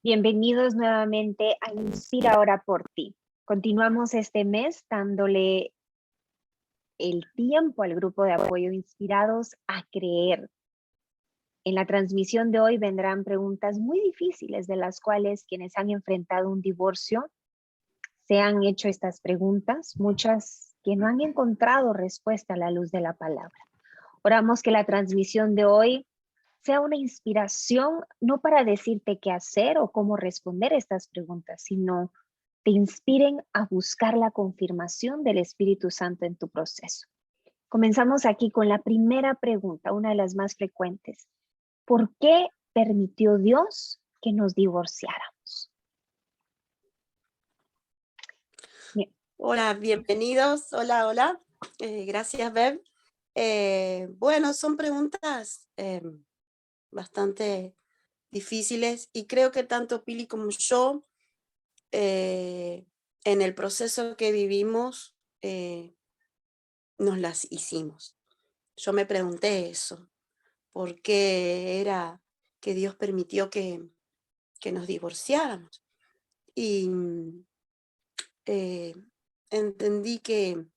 Bienvenidos nuevamente a Inspira Ahora por Ti. Continuamos este mes dándole el tiempo al grupo de apoyo Inspirados a Creer. En la transmisión de hoy vendrán preguntas muy difíciles de las cuales quienes han enfrentado un divorcio se han hecho estas preguntas, muchas que no han encontrado respuesta a la luz de la palabra. Oramos que la transmisión de hoy sea una inspiración, no para decirte qué hacer o cómo responder estas preguntas, sino te inspiren a buscar la confirmación del Espíritu Santo en tu proceso. Comenzamos aquí con la primera pregunta, una de las más frecuentes. ¿Por qué permitió Dios que nos divorciáramos? Bien. Hola, bienvenidos. Hola, hola. Gracias, Beb. Bueno, son preguntas bastante difíciles y creo que tanto Pili como yo en el proceso que vivimos nos las hicimos. Yo me pregunté eso, ¿por qué era que Dios permitió que nos divorciáramos? Y eh, entendí que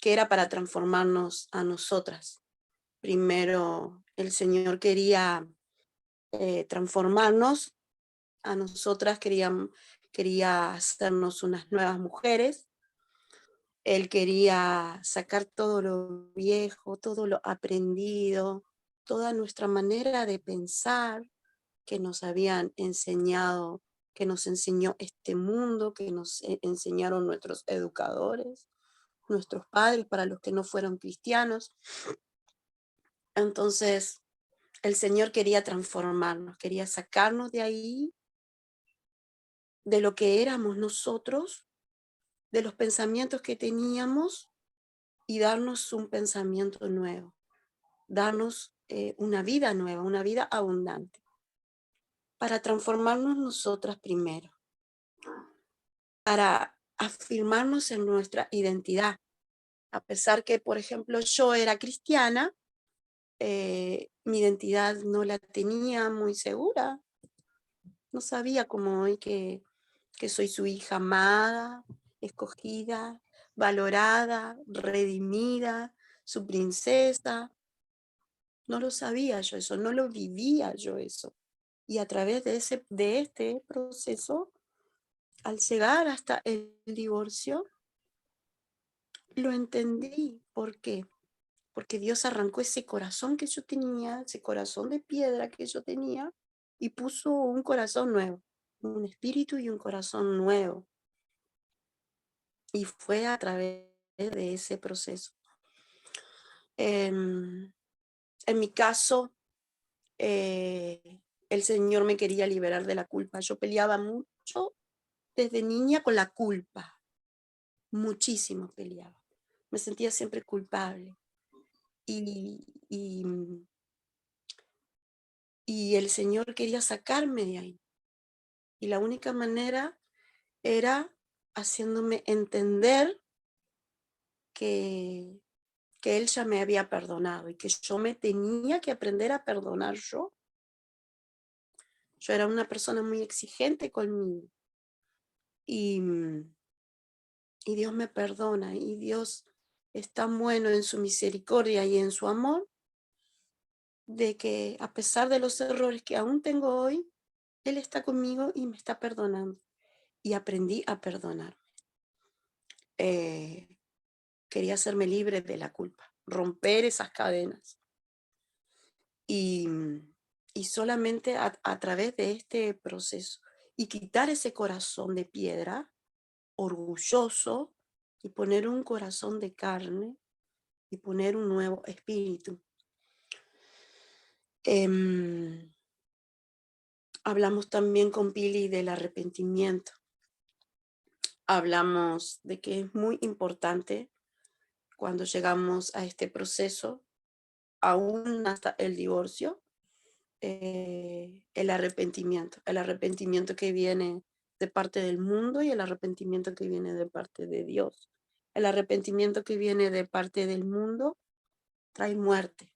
era para transformarnos a nosotras. Primero, el Señor quería transformarnos a nosotras, quería hacernos unas nuevas mujeres. Él quería sacar todo lo viejo, todo lo aprendido, toda nuestra manera de pensar que nos habían enseñado, que nos enseñó este mundo, que nos enseñaron nuestros educadores, nuestros padres, para los que no fueron cristianos. Entonces, el Señor quería transformarnos, quería sacarnos de ahí, de lo que éramos nosotros, de los pensamientos que teníamos y darnos un pensamiento nuevo, darnos una vida nueva, una vida abundante, para transformarnos nosotras primero, para afirmarnos en nuestra identidad. A pesar que, por ejemplo, yo era cristiana, mi identidad no la tenía muy segura. No sabía como hoy que soy su hija amada, escogida, valorada, redimida, su princesa. No lo sabía yo eso, no lo vivía yo eso. Y a través de este proceso, al llegar hasta el divorcio, lo entendí. ¿Por qué? Porque Dios arrancó ese corazón que yo tenía, ese corazón de piedra que yo tenía, y puso un corazón nuevo, un espíritu y un corazón nuevo. Y fue a través de ese proceso. En mi caso, el Señor me quería liberar de la culpa. Yo peleaba mucho desde niña con la culpa, muchísimo peleaba. Me sentía siempre culpable. Y el Señor quería sacarme de ahí. Y la única manera era haciéndome entender que Él ya me había perdonado y que yo me tenía que aprender a perdonar yo. Yo era una persona muy exigente conmigo y Dios me perdona y Dios es tan bueno en su misericordia y en su amor de que a pesar de los errores que aún tengo hoy, Él está conmigo y me está perdonando y aprendí a perdonar. Quería hacerme libre de la culpa, romper esas cadenas. Y solamente a través de este proceso y quitar ese corazón de piedra, orgulloso, y poner un corazón de carne y poner un nuevo espíritu. Hablamos también con Pili del arrepentimiento. Hablamos de que es muy importante cuando llegamos a este proceso, aún hasta el divorcio, el arrepentimiento que viene de parte del mundo y el arrepentimiento que viene de parte de Dios. El arrepentimiento que viene de parte del mundo trae muerte,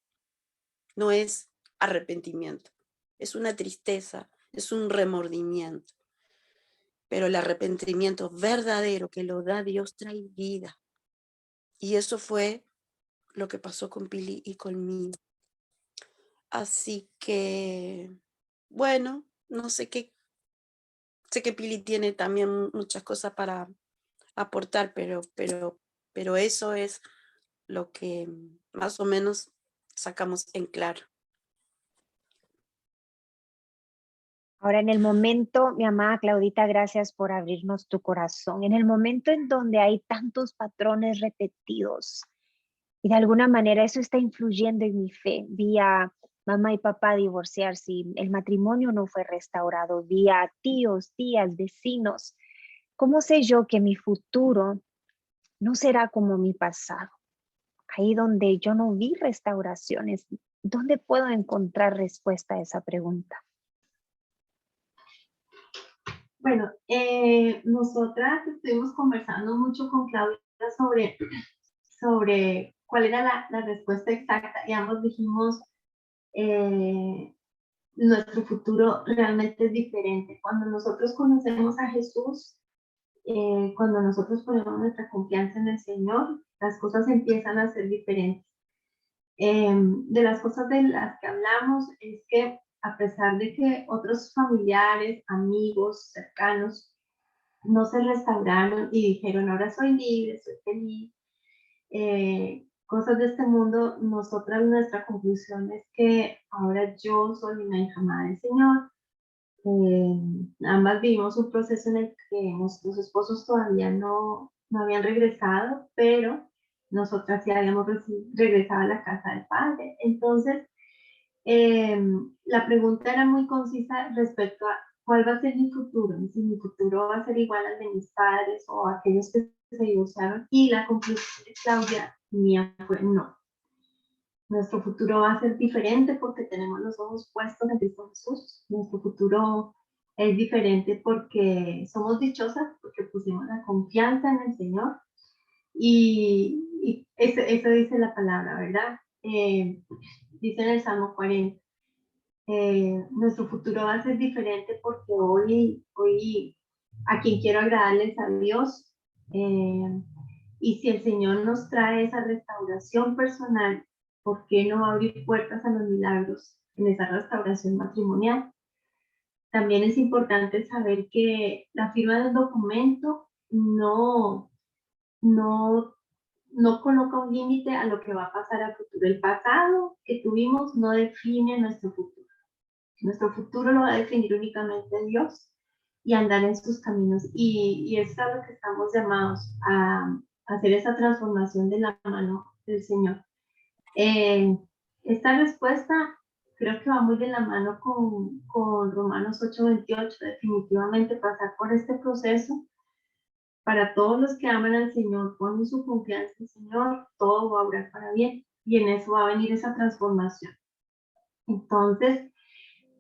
no es arrepentimiento, es una tristeza, es un remordimiento. Pero el arrepentimiento verdadero que lo da Dios trae vida. Y eso fue lo que pasó con Pili y conmigo. Así que, bueno, no sé qué, sé que Pili tiene también muchas cosas para aportar, pero eso es lo que más o menos sacamos en claro. Ahora, en el momento, mi amada Claudita, gracias por abrirnos tu corazón. En el momento en donde hay tantos patrones repetidos y de alguna manera eso está influyendo en mi fe, vía mamá y papá divorciarse, y el matrimonio no fue restaurado, vía tíos, tías, vecinos, ¿cómo sé yo que mi futuro no será como mi pasado? Ahí donde yo no vi restauraciones, ¿dónde puedo encontrar respuesta a esa pregunta? Bueno, nosotras estuvimos conversando mucho con Claudia sobre cuál era la respuesta exacta y ambos dijimos, nuestro futuro realmente es diferente. Cuando nosotros conocemos a Jesús, cuando nosotros ponemos nuestra confianza en el Señor, las cosas empiezan a ser diferentes. De las cosas de las que hablamos es que a pesar de que otros familiares, amigos, cercanos, no se restauraron y dijeron, ahora soy libre, soy feliz, cosas de este mundo, nosotras nuestra conclusión es que ahora yo soy una hija amada del Señor. Ambas vivimos un proceso en el que nuestros esposos todavía no habían regresado, pero nosotras ya habíamos regresado a la casa del Padre. Entonces, la pregunta era muy concisa respecto a cuál va a ser mi futuro, si mi futuro va a ser igual al de mis padres o aquellos que se divorciaron, y la conclusión de Claudia mía fue no. Nuestro futuro va a ser diferente porque tenemos los ojos puestos en Cristo Jesús. Nuestro futuro es diferente porque somos dichosas, porque pusimos la confianza en el Señor. Y eso dice la palabra, ¿verdad? Dice en el Salmo 40. Nuestro futuro va a ser diferente porque hoy a quien quiero agradarles a Dios. Y si el Señor nos trae esa restauración personal, ¿por qué no abrir puertas a los milagros en esa restauración matrimonial? También es importante saber que la firma del documento no coloca un límite a lo que va a pasar al futuro. El pasado que tuvimos no define nuestro futuro. Nuestro futuro lo va a definir únicamente Dios y andar en sus caminos. Y eso es a lo que estamos llamados a hacer esa transformación de la mano del Señor. Esta respuesta creo que va muy de la mano con Romanos 8:28. Definitivamente pasar por este proceso, para todos los que aman al Señor, ponen su confianza en el Señor, todo va a obrar para bien. Y en eso va a venir esa transformación. Entonces,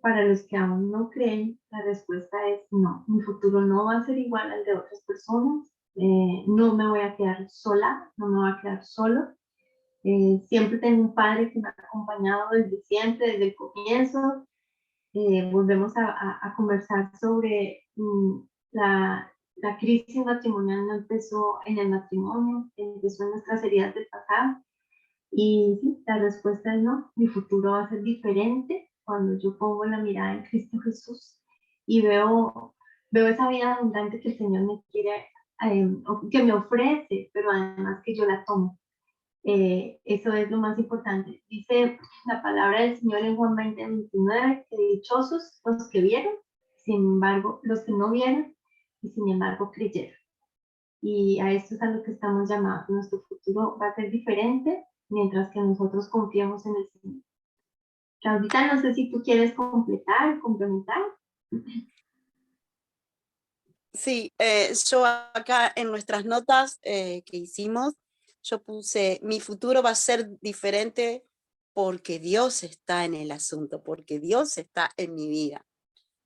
para los que aún no creen, la respuesta es no. Mi futuro no va a ser igual al de otras personas. No me voy a quedar sola, no me voy a quedar solo. Siempre tengo un padre que me ha acompañado desde siempre, desde el comienzo. Volvemos a conversar sobre la crisis matrimonial. No empezó en el matrimonio, empezó en nuestras heridas del pasado. Y sí, la respuesta es no. Mi futuro va a ser diferente cuando yo pongo la mirada en Cristo Jesús y veo esa vida abundante que el Señor me quiere, que me ofrece, pero además que yo la tomo. Eso es lo más importante. Dice la palabra del Señor en Juan 20:29, que dichosos los que vieron, sin embargo, los que no vieron y sin embargo creyeron. Y a esto es a lo que estamos llamados. Nuestro futuro va a ser diferente mientras que nosotros confiemos en el Señor. Claudita, no sé si tú quieres complementar. Sí, yo acá en nuestras notas que hicimos, yo puse, mi futuro va a ser diferente porque Dios está en el asunto, porque Dios está en mi vida,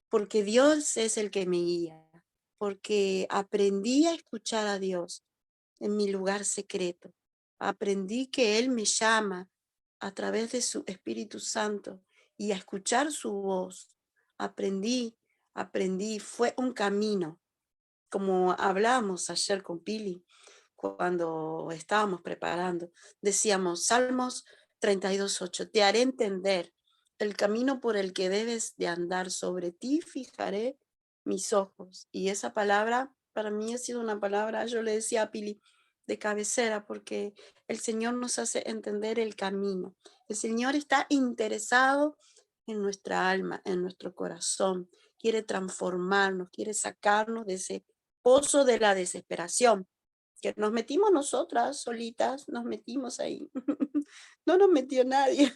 porque Dios es el que me guía, porque aprendí a escuchar a Dios en mi lugar secreto, aprendí que Él me llama a través de su Espíritu Santo y a escuchar su voz, aprendí aprendí, fue un camino, como hablábamos ayer con Pili, cuando estábamos preparando, decíamos, Salmos 32:8, te haré entender el camino por el que debes de andar, sobre ti fijaré mis ojos. Y esa palabra para mí ha sido una palabra, yo le decía a Pili, de cabecera, porque el Señor nos hace entender el camino. El Señor está interesado en nuestra alma, en nuestro corazón. Quiere transformarnos, quiere sacarnos de ese pozo de la desesperación, que nos metimos nosotras solitas, nos metimos ahí. No nos metió nadie.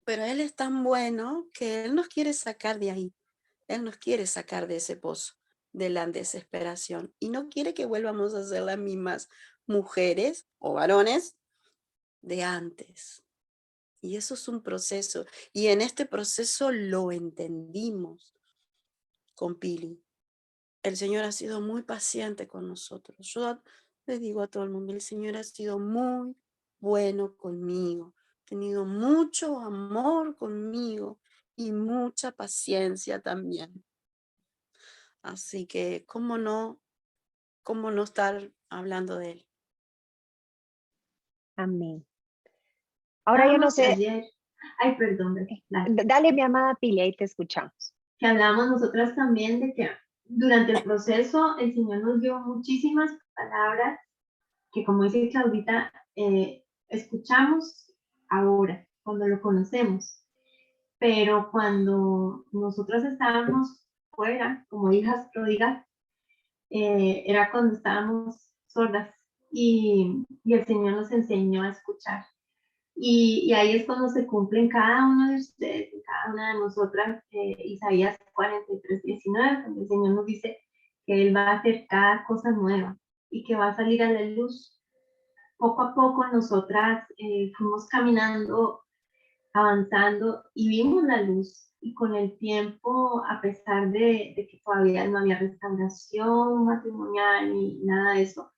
Pero Él es tan bueno que Él nos quiere sacar de ahí. Él nos quiere sacar de ese pozo, de la desesperación. Y no quiere que vuelvamos a ser las mismas mujeres o varones de antes. Y eso es un proceso. Y en este proceso lo entendimos con Pili. El Señor ha sido muy paciente con nosotros. Yo le digo a todo el mundo, el Señor ha sido muy bueno conmigo. Ha tenido mucho amor conmigo y mucha paciencia también. Así que, cómo no estar hablando de Él? Amén. Ahora yo no Hablábamos sé, ayer, ay, perdón, dale. dale mi amada Pili, ahí te escuchamos. Que hablamos nosotras también de que durante el proceso el Señor nos dio muchísimas palabras que, como dice Claudita, escuchamos ahora, cuando lo conocemos, pero cuando nosotras estábamos fuera, como hijas pródigas, era cuando estábamos sordas y el Señor nos enseñó a escuchar. Y ahí es cuando se cumple en cada uno de ustedes, en cada una de nosotras, Isaías 43:19, donde el Señor nos dice que Él va a hacer cada cosa nueva y que va a salir a la luz. Poco a poco nosotras fuimos caminando, avanzando y vimos la luz. Y con el tiempo, a pesar de que todavía no había restauración matrimonial ni nada de eso,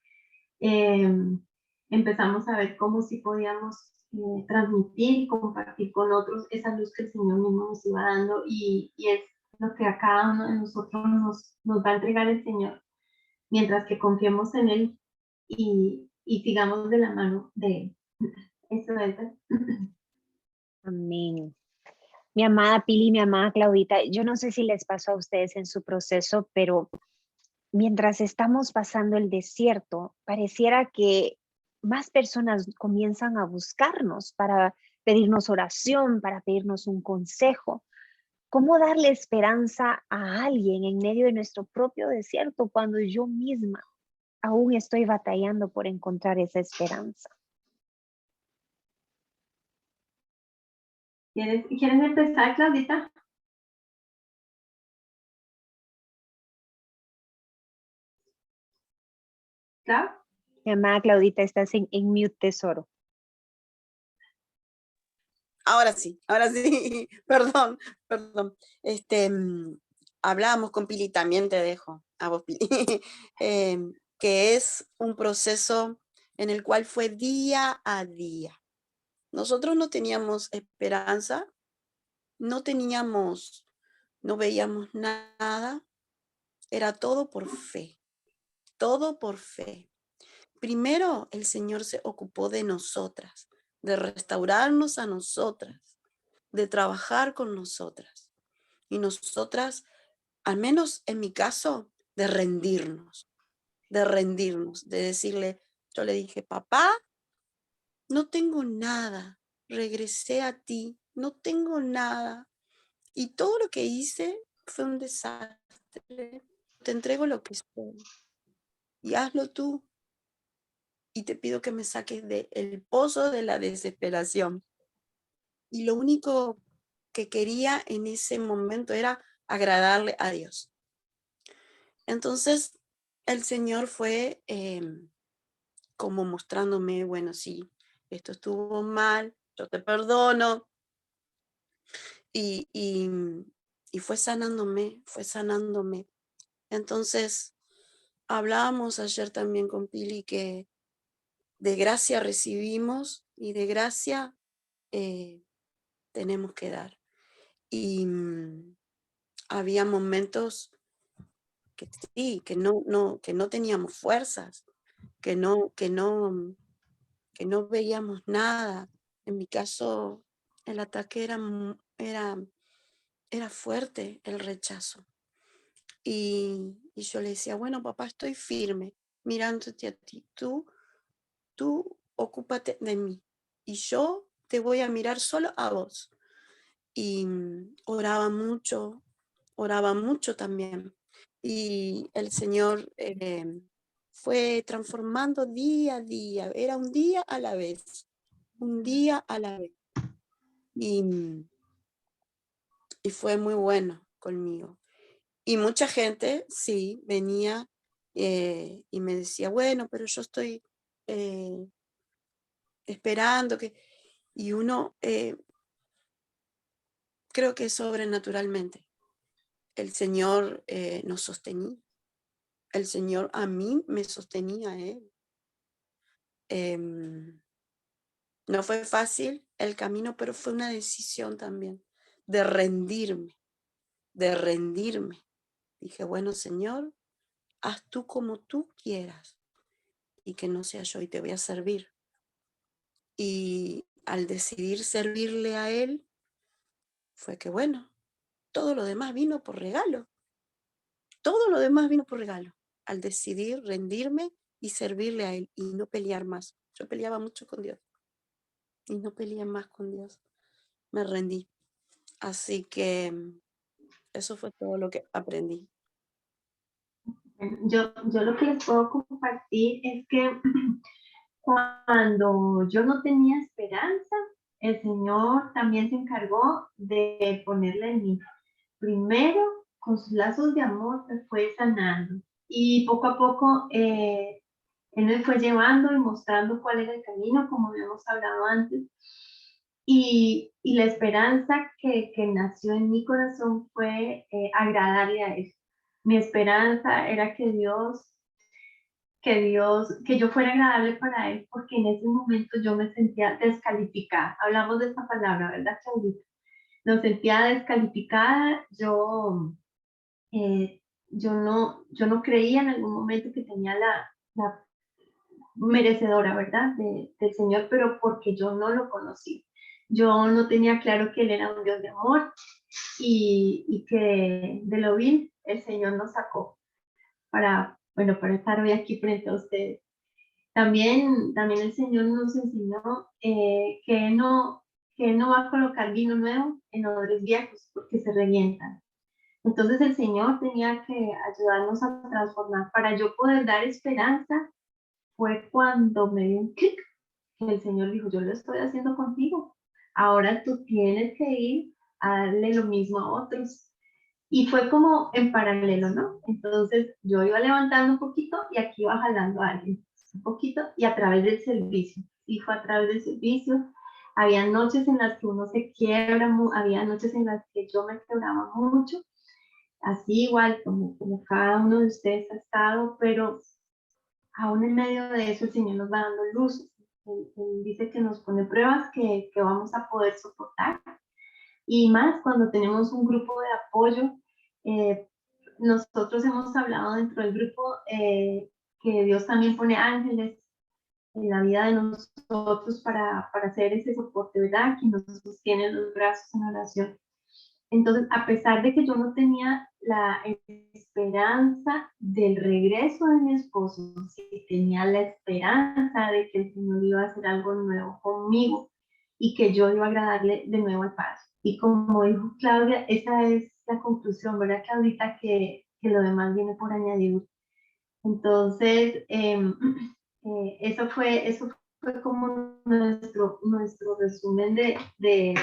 empezamos a ver cómo si podíamos transmitir y compartir con otros esa luz que el Señor mismo nos iba dando y es lo que a cada uno de nosotros nos va a entregar el Señor, mientras que confiemos en Él y sigamos de la mano de Él. Eso es. Amén. Mi amada Pili, mi amada Claudita, yo no sé si les pasó a ustedes en su proceso, pero mientras estamos pasando el desierto, pareciera que más personas comienzan a buscarnos para pedirnos oración, para pedirnos un consejo. ¿Cómo darle esperanza a alguien en medio de nuestro propio desierto cuando yo misma aún estoy batallando por encontrar esa esperanza? ¿Quieres empezar, Claudita? ¿Clau? Mi amada Claudita, estás en mute, tesoro. Ahora sí, perdón. Hablamos con Pili, también te dejo a vos, Pili, que es un proceso en el cual fue día a día. Nosotros no teníamos esperanza, no veíamos nada, era todo por fe, todo por fe. Primero el Señor se ocupó de nosotras, de restaurarnos a nosotras, de trabajar con nosotras. Y nosotras, al menos en mi caso, de rendirnos, de decirle, yo le dije, papá, no tengo nada, regresé a ti, no tengo nada. Y todo lo que hice fue un desastre. Te entrego lo que soy y hazlo tú. Y te pido que me saques del pozo de la desesperación. Y lo único que quería en ese momento era agradarle a Dios. Entonces el Señor fue como mostrándome, bueno, sí, esto estuvo mal, yo te perdono. Y fue sanándome. Entonces hablábamos ayer también con Pili que de gracia recibimos y de gracia tenemos que dar. Y había momentos que sí, que no teníamos fuerzas, que no veíamos nada. En mi caso, el ataque era fuerte, el rechazo. Y yo le decía, bueno, papá, estoy firme, mirándote a ti. Tú ocúpate de mí y yo te voy a mirar solo a vos. Y oraba mucho también. Y el Señor fue transformando día a día, era un día a la vez, un día a la vez. Y fue muy bueno conmigo. Y mucha gente, sí, venía y me decía, bueno, pero yo estoy esperando que... Y uno, creo que sobrenaturalmente, el Señor nos sostenía. El Señor a mí me sostenía a Él. No fue fácil el camino, pero fue una decisión también de rendirme, de rendirme. Dije, bueno, Señor, haz tú como tú quieras y que no sea yo y te voy a servir. Y al decidir servirle a Él, fue que bueno, todo lo demás vino por regalo. Todo lo demás vino por regalo. Al decidir rendirme y servirle a Él y no pelear más. Yo peleaba mucho con Dios y no peleé más con Dios. Me rendí. Así que eso fue todo lo que aprendí. Yo lo que les puedo compartir es que cuando yo no tenía esperanza, el Señor también se encargó de ponerla en mí. Primero, con sus lazos de amor me fue sanando y poco a poco Él me fue llevando y mostrando cuál era el camino, como habíamos hablado antes. Y la esperanza que nació en mi corazón fue agradarle a Él. Mi esperanza era que yo fuera agradable para Él, porque en ese momento yo me sentía descalificada. Hablamos de esta palabra, ¿verdad, Claudita? Me sentía descalificada, eh, yo no creía en algún momento que tenía la merecedora, ¿verdad? Del Señor, pero porque yo no lo conocí. Yo no tenía claro que Él era un Dios de amor y que de lo vil el Señor nos sacó bueno, para estar hoy aquí frente a ustedes. También el Señor nos enseñó que Él no va a colocar vino nuevo en odres viejos porque se revientan. Entonces el Señor tenía que ayudarnos a transformar. Para yo poder dar esperanza fue cuando me dio un clic, que el Señor dijo, yo lo estoy haciendo contigo. Ahora tú tienes que ir a darle lo mismo a otros. Y fue como en paralelo, ¿no? Entonces yo iba levantando un poquito y aquí iba jalando a alguien un poquito y a través del servicio. Y fue a través del servicio. Había noches en las que uno se quiebra, había noches en las que yo me quebraba mucho, así igual como cada uno de ustedes ha estado, pero aún en medio de eso el Señor nos va dando luz. Él dice que nos pone pruebas que vamos a poder soportar. Y más cuando tenemos un grupo de apoyo. Nosotros hemos hablado dentro del grupo que Dios también pone ángeles en la vida de nosotros para hacer ese soporte, ¿verdad? Que nos sostienen los brazos en oración. Entonces, a pesar de que yo no tenía la esperanza del regreso de mi esposo, sí tenía la esperanza de que el Señor iba a hacer algo nuevo conmigo y que yo iba a agradarle de nuevo al Padre. Y como dijo Claudia, esa es la conclusión, ¿verdad, Claudita? Que lo demás viene por añadidura. Entonces, eso fue como nuestro resumen de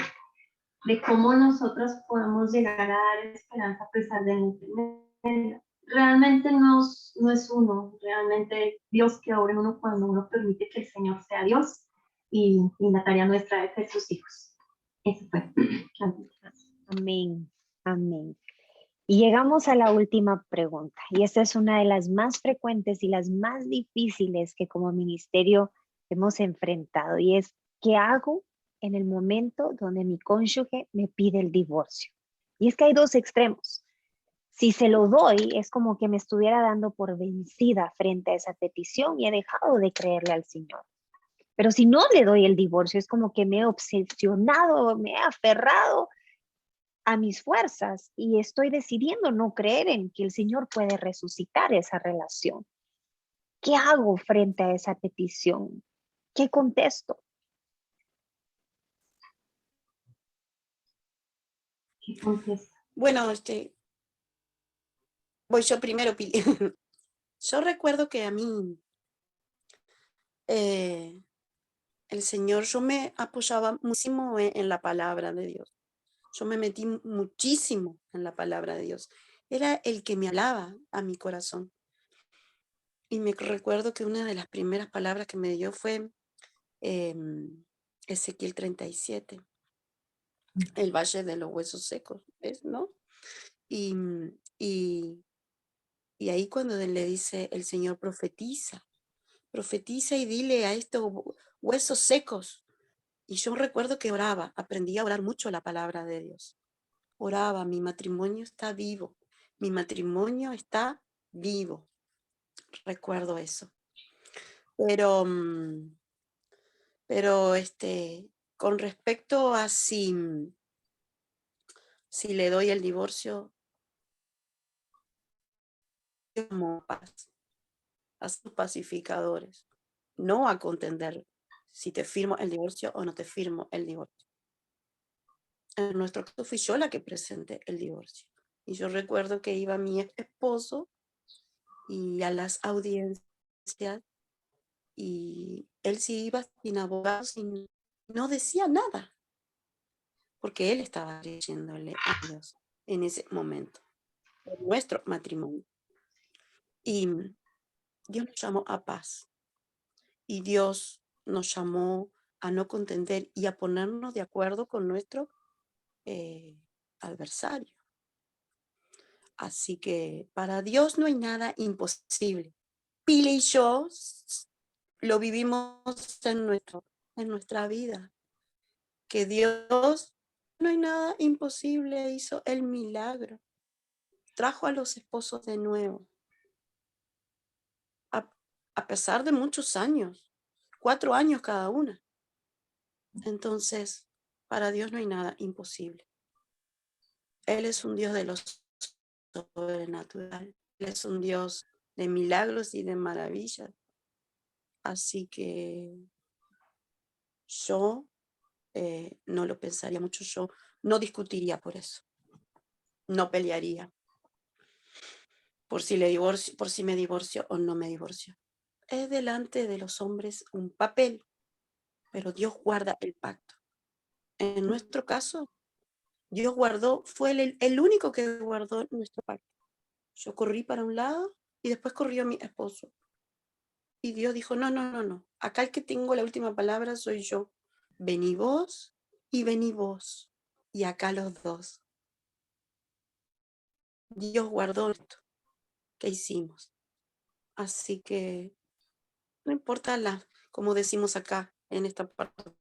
cómo nosotros podemos llegar a dar esperanza a pesar de no tenerla. Realmente no es uno, realmente Dios que obra en uno cuando uno permite que el Señor sea Dios y la tarea nuestra es ser sus hijos. Eso fue. Amén, amén. Y llegamos a la última pregunta, y esta es una de las más frecuentes y las más difíciles que como ministerio hemos enfrentado, y es, ¿qué hago en el momento donde mi cónyuge me pide el divorcio? Y es que hay dos extremos. Si se lo doy, es como que me estuviera dando por vencida frente a esa petición y he dejado de creerle al Señor. Pero si no le doy el divorcio, es como que me he obsesionado, me he aferrado a mis fuerzas y estoy decidiendo no creer en que el Señor puede resucitar esa relación. ¿Qué hago frente a esa petición? ¿Qué contesto? ¿Qué contesta? Bueno, voy yo primero, Pili. Yo recuerdo que a mí el Señor, yo me apoyaba muchísimo en la palabra de Dios. Yo me metí muchísimo en la palabra de Dios. Era el que me hablaba a mi corazón. Y me recuerdo que una de las primeras palabras que me dio fue Ezequiel 37, el valle de los huesos secos, ¿ves? ¿No? Y, y, y ahí cuando le dice el Señor, profetiza y dile a estos huesos secos. Y yo recuerdo que oraba, aprendí a orar mucho la palabra de Dios. Oraba, mi matrimonio está vivo, mi matrimonio está vivo. Recuerdo eso. Pero con respecto a si le doy el divorcio, como paz, a sus pacificadores, no a contender si te firmo el divorcio o no te firmo el divorcio. En nuestro caso fui yo la que presenté el divorcio. Y yo recuerdo que iba mi esposo y a las audiencias y él sí iba sin abogados y no decía nada, porque él estaba creyéndole a Dios en ese momento, por nuestro matrimonio. Y Dios nos llamó a paz y Dios nos llamó a no contender y a ponernos de acuerdo con nuestro adversario. Así que para Dios no hay nada imposible. Pili y yo lo vivimos en nuestra vida, que Dios, no hay nada imposible, hizo el milagro, trajo a los esposos de nuevo, a pesar de muchos años, 4 años cada una. Entonces, para Dios no hay nada imposible. Él es un Dios de lo sobrenatural, Él es un Dios de milagros y de maravillas. Así que yo no lo pensaría mucho, yo no discutiría por eso, no pelearía por si me divorcio o no me divorcio. Es delante de los hombres un papel, pero Dios guarda el pacto. En nuestro caso, Dios fue el único que guardó nuestro pacto. Yo corrí para un lado y después corrió mi esposo. Y Dios dijo, no, acá el que tengo la última palabra soy yo. Vení vos y vení vos. Y acá los dos. Dios guardó esto que hicimos. Así que no importa como decimos acá, en esta parte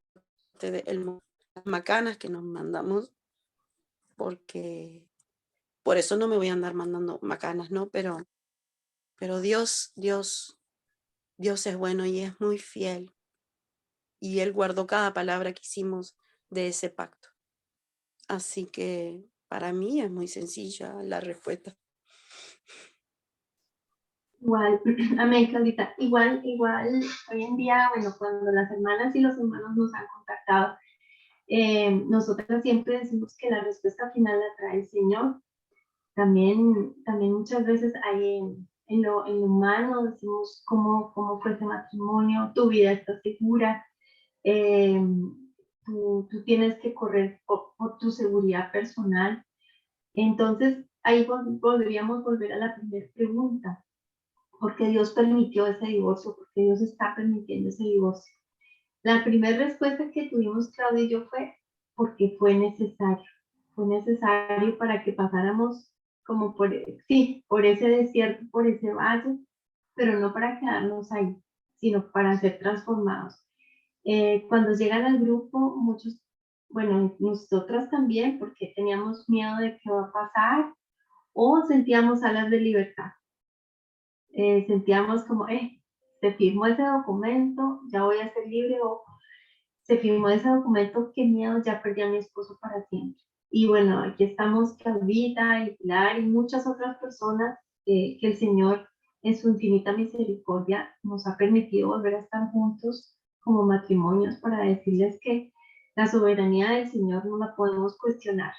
las macanas que nos mandamos, porque por eso no me voy a andar mandando macanas, ¿no? Pero Dios es bueno y es muy fiel. Y Él guardó cada palabra que hicimos de ese pacto. Así que para mí es muy sencilla la respuesta. Igual, amén, Claudita. Igual, hoy en día, bueno, cuando las hermanas y los hermanos nos han contactado, nosotras siempre decimos que la respuesta final la trae el Señor. También muchas veces hay en lo humano, decimos cómo fue ese matrimonio, tu vida está segura, tú tienes que correr por tu seguridad personal. Entonces, ahí podríamos volver a la primera pregunta. ¿Por qué Dios permitió ese divorcio? ¿Por qué Dios está permitiendo ese divorcio? La primera respuesta que tuvimos Claudia y yo fue porque fue necesario. Fue necesario para que pasáramos como por ese desierto, por ese valle, pero no para quedarnos ahí, sino para ser transformados. Cuando llegan al grupo, muchos, bueno, nosotras también, porque teníamos miedo de qué va a pasar, o sentíamos alas de libertad. Sentíamos como, se firmó ese documento, ya voy a ser libre, o se firmó ese documento, qué miedo, ya perdí a mi esposo para siempre. Y bueno, aquí estamos Claudita y Pilar y muchas otras personas que el Señor en su infinita misericordia nos ha permitido volver a estar juntos como matrimonios para decirles que la soberanía del Señor no la podemos cuestionar.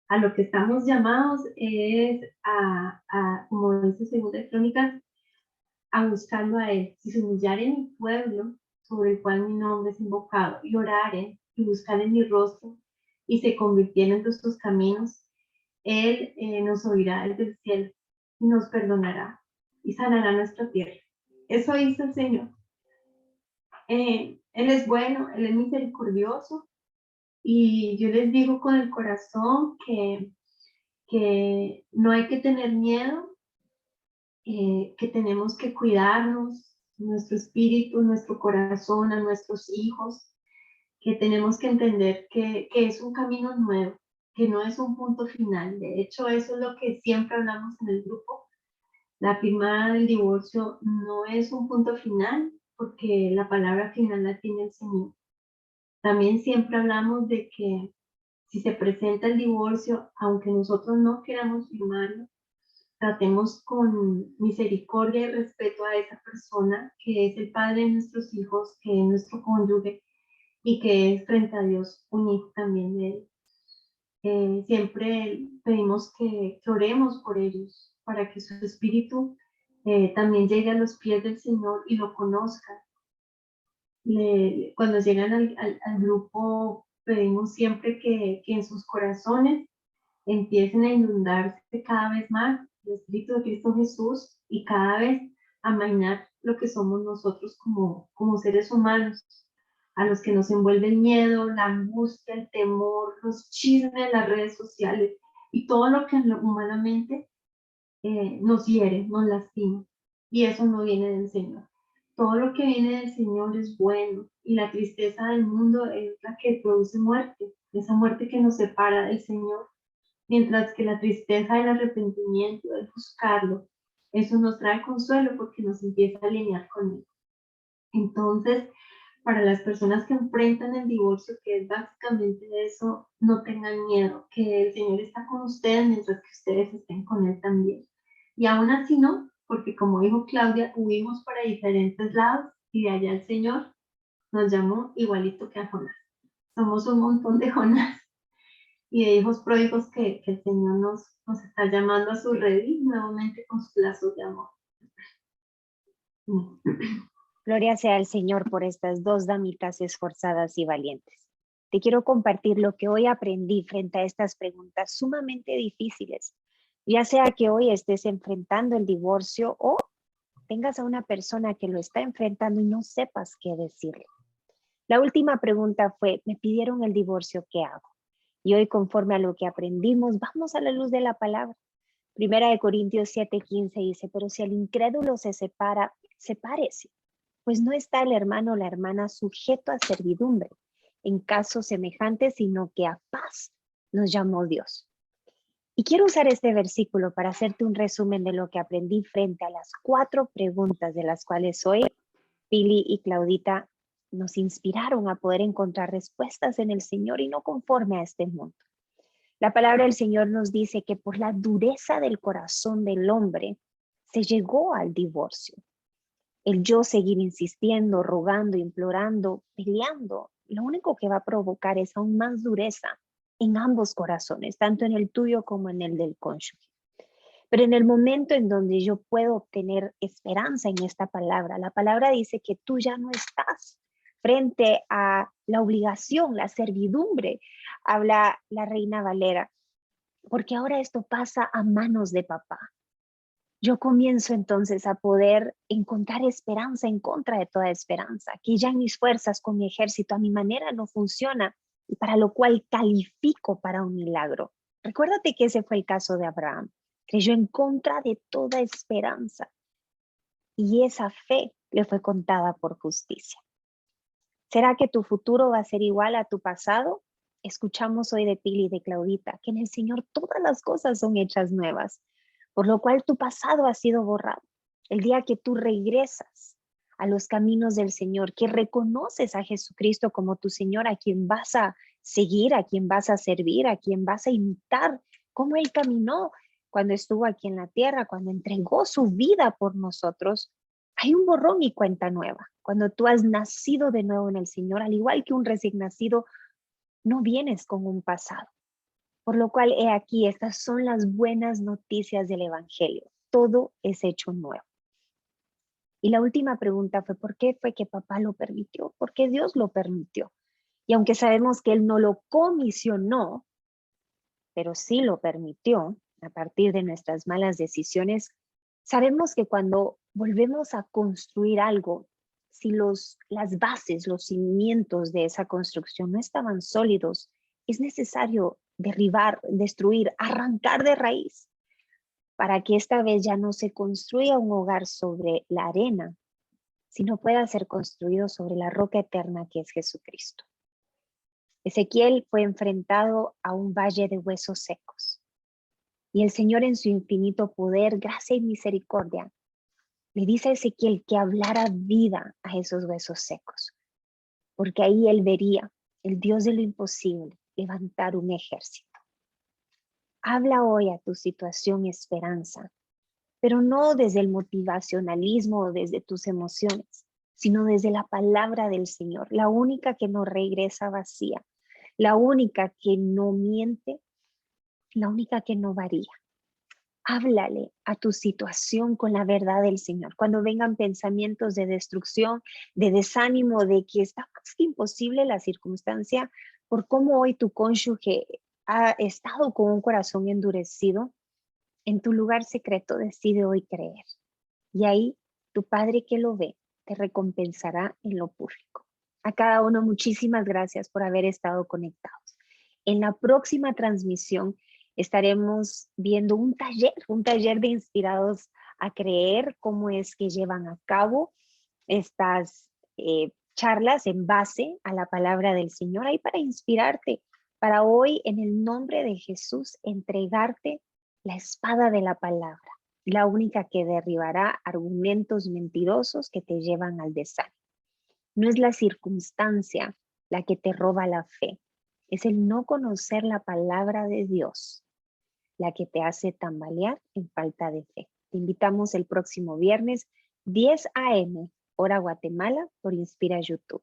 A lo que estamos llamados es como dice Segunda de Crónicas, a buscarlo a Él. Si se humillare en mi pueblo, sobre el cual mi nombre es invocado, y oraren y buscaren mi rostro, y se convirtieren de sus caminos, Él nos oirá desde el cielo, y nos perdonará, y sanará nuestra tierra. Eso hizo el Señor. Él es bueno, Él es misericordioso, y yo les digo con el corazón que no hay que tener miedo, que tenemos que cuidarnos, nuestro espíritu, nuestro corazón, a nuestros hijos, que tenemos que entender que es un camino nuevo, que no es un punto final. De hecho, eso es lo que siempre hablamos en el grupo. La firma del divorcio no es un punto final, porque la palabra final la tiene el Señor. También siempre hablamos de que si se presenta el divorcio, aunque nosotros no queramos firmarlo, tratemos con misericordia y respeto a esa persona que es el padre de nuestros hijos, que es nuestro cónyuge y que es frente a Dios un hijo también de él. Siempre pedimos que oremos por ellos para que su espíritu también llegue a los pies del Señor y lo conozcan. Cuando llegan al grupo, pedimos siempre que en sus corazones empiecen a inundarse cada vez más el Espíritu de Cristo Jesús y cada vez amainar lo que somos nosotros como seres humanos, a los que nos envuelve el miedo, la angustia, el temor, los chismes, las redes sociales y todo lo que humanamente nos hiere, nos lastima. Y eso no viene del Señor. Todo lo que viene del Señor es bueno y la tristeza del mundo es la que produce muerte, esa muerte que nos separa del Señor. Mientras que la tristeza del arrepentimiento, del buscarlo, eso nos trae consuelo porque nos empieza a alinear con Él. Entonces, para las personas que enfrentan el divorcio, que es básicamente eso, no tengan miedo, que el Señor está con ustedes mientras que ustedes estén con Él también. Y aún así no, porque como dijo Claudia, huimos para diferentes lados y de allá el Señor nos llamó igualito que a Jonás. Somos un montón de Jonás y de hijos pródigos que el Señor nos está llamando a su redil nuevamente con sus lazos de amor. Gloria sea al Señor por estas dos damitas esforzadas y valientes. Te quiero compartir lo que hoy aprendí frente a estas preguntas sumamente difíciles, ya sea que hoy estés enfrentando el divorcio o tengas a una persona que lo está enfrentando y no sepas qué decirle. La última pregunta fue, me pidieron el divorcio, ¿qué hago? Y hoy, conforme a lo que aprendimos, vamos a la luz de la palabra. Primera de Corintios 7:15 dice, pero si el incrédulo se separa, sepárese, pues no está el hermano o la hermana sujeto a servidumbre en casos semejantes, sino que a paz nos llamó Dios. Y quiero usar este versículo para hacerte un resumen de lo que aprendí frente a las 4 preguntas de las cuales hoy Pili y Claudita nos inspiraron a poder encontrar respuestas en el Señor y no conforme a este mundo. La palabra del Señor nos dice que por la dureza del corazón del hombre se llegó al divorcio. El yo seguir insistiendo, rogando, implorando, peleando, lo único que va a provocar es aún más dureza en ambos corazones, tanto en el tuyo como en el del cónyuge. Pero en el momento en donde yo puedo obtener esperanza en esta palabra, la palabra dice que tú ya no estás frente a la obligación, la servidumbre, habla la Reina Valera, porque ahora esto pasa a manos de papá. Yo comienzo entonces a poder encontrar esperanza en contra de toda esperanza, que ya en mis fuerzas, con mi ejército, a mi manera no funciona y para lo cual califico para un milagro. Recuérdate que ese fue el caso de Abraham. Creyó en contra de toda esperanza y esa fe le fue contada por justicia. ¿Será que tu futuro va a ser igual a tu pasado? Escuchamos hoy de Pili y de Claudita que en el Señor todas las cosas son hechas nuevas. por lo cual tu pasado ha sido borrado. El día que tú regresas a los caminos del Señor, que reconoces a Jesucristo como tu Señor, a quien vas a seguir, a quien vas a servir, a quien vas a imitar, cómo Él caminó cuando estuvo aquí en la tierra, cuando entregó su vida por nosotros, hay un borrón y cuenta nueva. Cuando tú has nacido de nuevo en el Señor, al igual que un recién nacido, no vienes con un pasado. Por lo cual, he aquí, estas son las buenas noticias del Evangelio. Todo es hecho nuevo. Y la última pregunta fue, ¿por qué fue que papá lo permitió? ¿Por qué Dios lo permitió? Y aunque sabemos que Él no lo comisionó, pero sí lo permitió a partir de nuestras malas decisiones, sabemos que cuando volvemos a construir algo, si las bases, los cimientos de esa construcción no estaban sólidos, es necesario derribar, destruir, arrancar de raíz, para que esta vez ya no se construya un hogar sobre la arena, sino pueda ser construido sobre la roca eterna que es Jesucristo. Ezequiel fue enfrentado a un valle de huesos secos. Y el Señor, en su infinito poder, gracia y misericordia, le dice a Ezequiel que hablara vida a esos huesos secos, porque ahí él vería, el Dios de lo imposible, levantar un ejército. Habla hoy a tu situación esperanza, pero no desde el motivacionalismo o desde tus emociones, sino desde la palabra del Señor, la única que no regresa vacía, la única que no miente, la única que no varía. Háblale a tu situación con la verdad del Señor. Cuando vengan pensamientos de destrucción, de desánimo, de que está más que imposible la circunstancia, por cómo hoy tu cónyuge ha estado con un corazón endurecido, en tu lugar secreto decide hoy creer. Y ahí tu Padre que lo ve te recompensará en lo público. A cada uno, muchísimas gracias por haber estado conectados. En la próxima transmisión estaremos viendo un taller de inspirados a creer, cómo es que llevan a cabo estas charlas en base a la palabra del Señor, ahí para inspirarte, para hoy en el nombre de Jesús entregarte la espada de la palabra, la única que derribará argumentos mentirosos que te llevan al desánimo. No es la circunstancia la que te roba la fe, es el no conocer la palabra de Dios la que te hace tambalear en falta de fe. Te invitamos el próximo viernes, 10 a.m., hora Guatemala, por Inspira YouTube.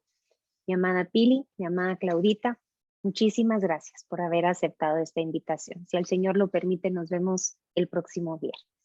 Mi amada Pili, mi amada Claudita, muchísimas gracias por haber aceptado esta invitación. Si el Señor lo permite, nos vemos el próximo viernes.